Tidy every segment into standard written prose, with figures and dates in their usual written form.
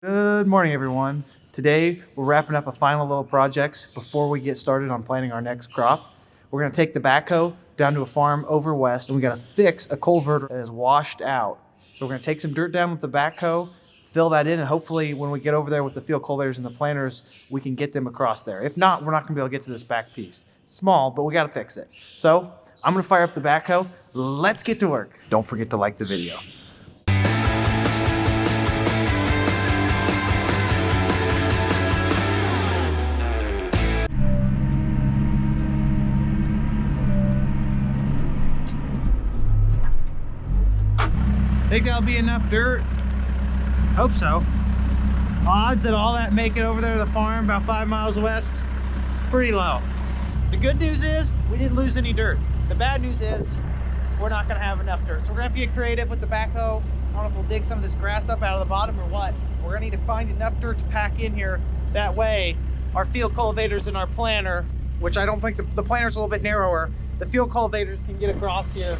Good morning, everyone. Today we're wrapping up a final little projects before we get started on planting our next crop. We're going to take the backhoe down to a farm over west, and we got to fix a culvert that is washed out. So we're going to take some dirt down with the backhoe, fill that in, and hopefully when we get over there with the field cultivators and the planters, we can get them across there. If not, we're not going to be able to get to this back piece. It's small, but we got to fix it. So I'm going to fire up the backhoe. Let's get to work. Don't forget to like the video. Think that'll be enough dirt? Hope so. Odds that all that make it over there to the farm about 5 miles west, pretty low. The good news is we didn't lose any dirt. The bad news is we're not gonna have enough dirt. So we're gonna have to get creative with the backhoe. I don't know if we'll dig some of this grass up out of the bottom or what. We're gonna need to find enough dirt to pack in here. That way our field cultivators and our planter, which I don't think the planter's a little bit narrower, the field cultivators can get across here.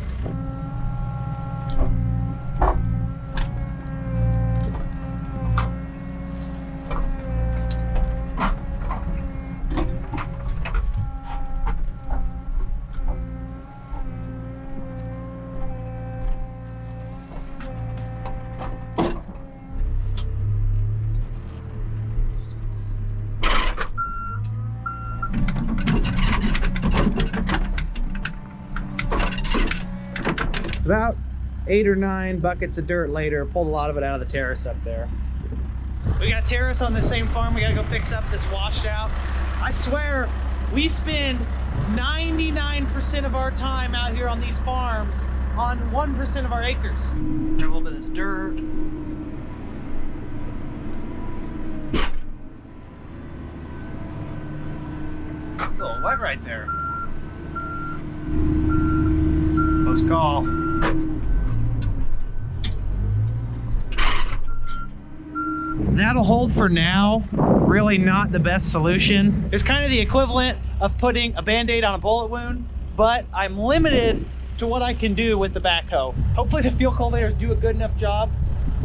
About 8 or 9 buckets of dirt later, pulled a lot of it out of the terrace up there. We got terrace on the same farm we gotta go fix up that's washed out. I swear, we spend 99% of our time out here on these farms on 1% of our acres. Got a little bit of this dirt. It's a little wet right there. Close call. That'll hold for now. Really not the best solution. It's kind of the equivalent of putting a band-aid on a bullet wound, but I'm limited to what I can do with the backhoe. Hopefully the field cultivators do a good enough job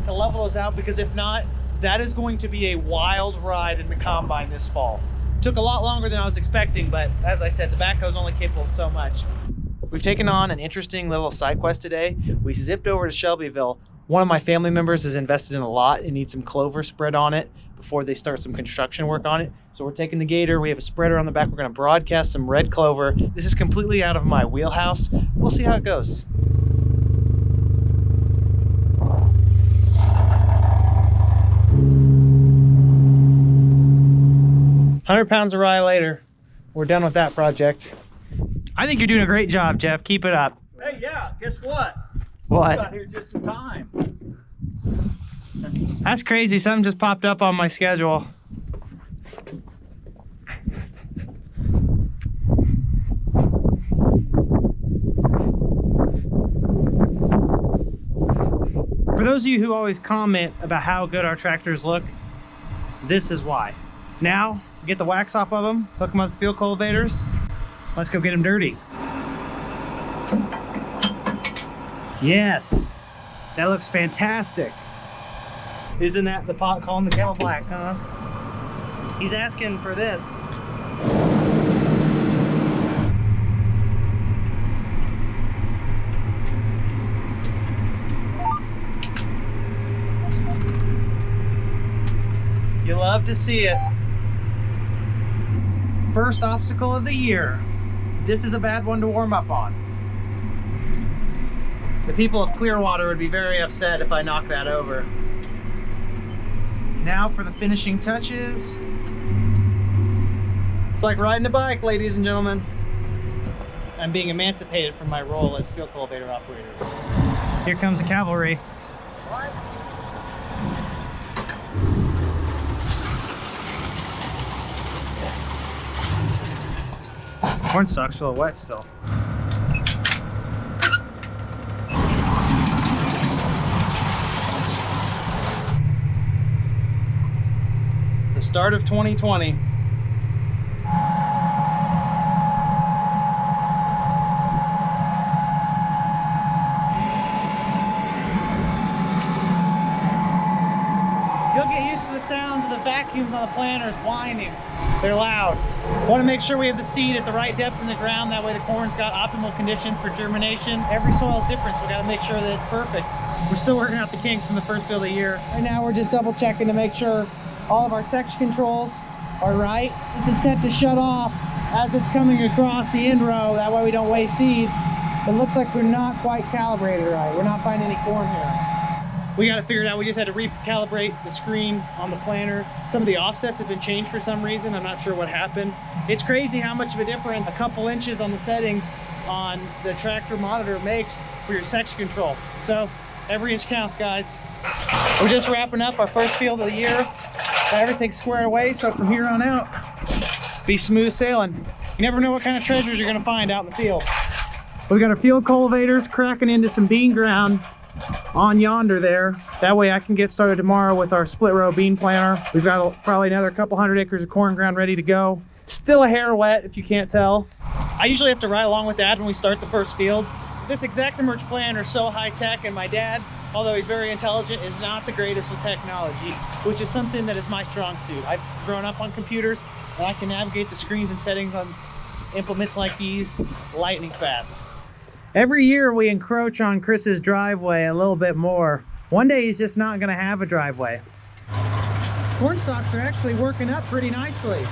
to level those out, because if not, that is going to be a wild ride in the combine this fall. Took a lot longer than I was expecting, but as I said, the backhoe is only capable of so much. We've taken on an interesting little side quest today. We zipped over to Shelbyville. One of my family members has invested in a lot and needs some clover spread on it before they start some construction work on it. So we're taking the gator, we have a spreader on the back, we're gonna broadcast some red clover. This is completely out of my wheelhouse. We'll see how it goes. 100 pounds of rye later, we're done with that project. I think you're doing a great job, Jeff. Keep it up. Hey, yeah, guess what? What? I got here just in time. That's crazy. Something just popped up on my schedule. For those of you who always comment about how good our tractors look, this is why. Now, get the wax off of them, hook them up with field cultivators. Let's go get them dirty. Yes, that looks fantastic. Isn't that the pot calling the kettle black, huh? He's asking for this. You love to see it. First obstacle of the year. This is a bad one to warm up on. The people of Clearwater would be very upset if I knock that over. Now for the finishing touches. It's like riding a bike, ladies and gentlemen. I'm being emancipated from my role as field cultivator operator. Here comes the cavalry. What? Corn stalk's a little wet still. The start of 2020. You'll get used to the sounds of the vacuums on the planters whining. They're loud. Want to make sure we have the seed at the right depth in the ground. That way the corn's got optimal conditions for germination. Every soil is different, so we got to make sure that it's perfect. We're still working out the kinks from the first field of the year. Right now we're just double checking to make sure all of our section controls are right. This is set to shut off as it's coming across the end row. That way we don't waste seed. It looks like we're not quite calibrated right. We're not finding any corn here. We got it figured out. We just had to recalibrate the screen on the planter. Some of the offsets have been changed for some reason. I'm not sure what happened. It's crazy how much of a difference a couple inches on the settings on the tractor monitor makes for your section control. So every inch counts, guys. We're just wrapping up our first field of the year. Got everything squared away, so from here on out, be smooth sailing. You never know what kind of treasures you're gonna find out in the field. We've got our field cultivators cracking into some bean ground on yonder there. That way I can get started tomorrow with our split row bean planter. We've got probably another couple hundred acres of corn ground ready to go. Still a hair wet, if you can't tell. I usually have to ride along with Dad when we start the first field. This ExactEmerge planter is so high tech, and my dad, although he's very intelligent, is not the greatest with technology, which is something that is my strong suit. I've grown up on computers, and I can navigate the screens and settings on implements like these lightning fast. Every year we encroach on Chris's driveway a little bit more. One day he's just not gonna have a driveway. Corn stalks are actually working up pretty nicely.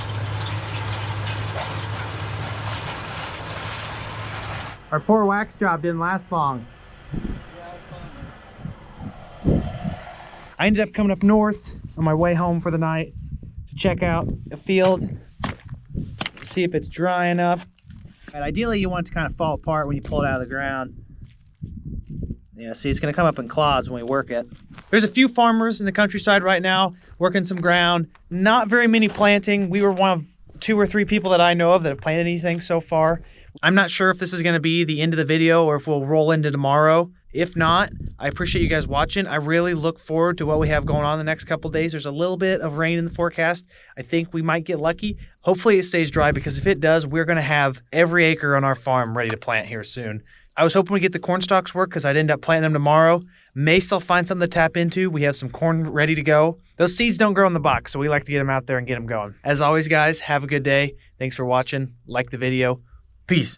Our poor wax job didn't last long. I ended up coming up north on my way home for the night to check out the field, see if it's dry enough. And ideally you want it to kind of fall apart when you pull it out of the ground. Yeah, see, it's gonna come up in clods when we work it. There's a few farmers in the countryside right now working some ground. Not very many planting. We were one of 2 or 3 people that I know of that have planted anything so far. I'm not sure if this is gonna be the end of the video or if we'll roll into tomorrow. If not, I appreciate you guys watching. I really look forward to what we have going on the next couple days. There's a little bit of rain in the forecast. I think we might get lucky. Hopefully it stays dry, because if it does, we're gonna have every acre on our farm ready to plant here soon. I was hoping we get the corn stalks work because I'd end up planting them tomorrow. May still find something to tap into. We have some corn ready to go. Those seeds don't grow in the box, so we like to get them out there and get them going. As always, guys, have a good day. Thanks for watching. Like the video. Peace.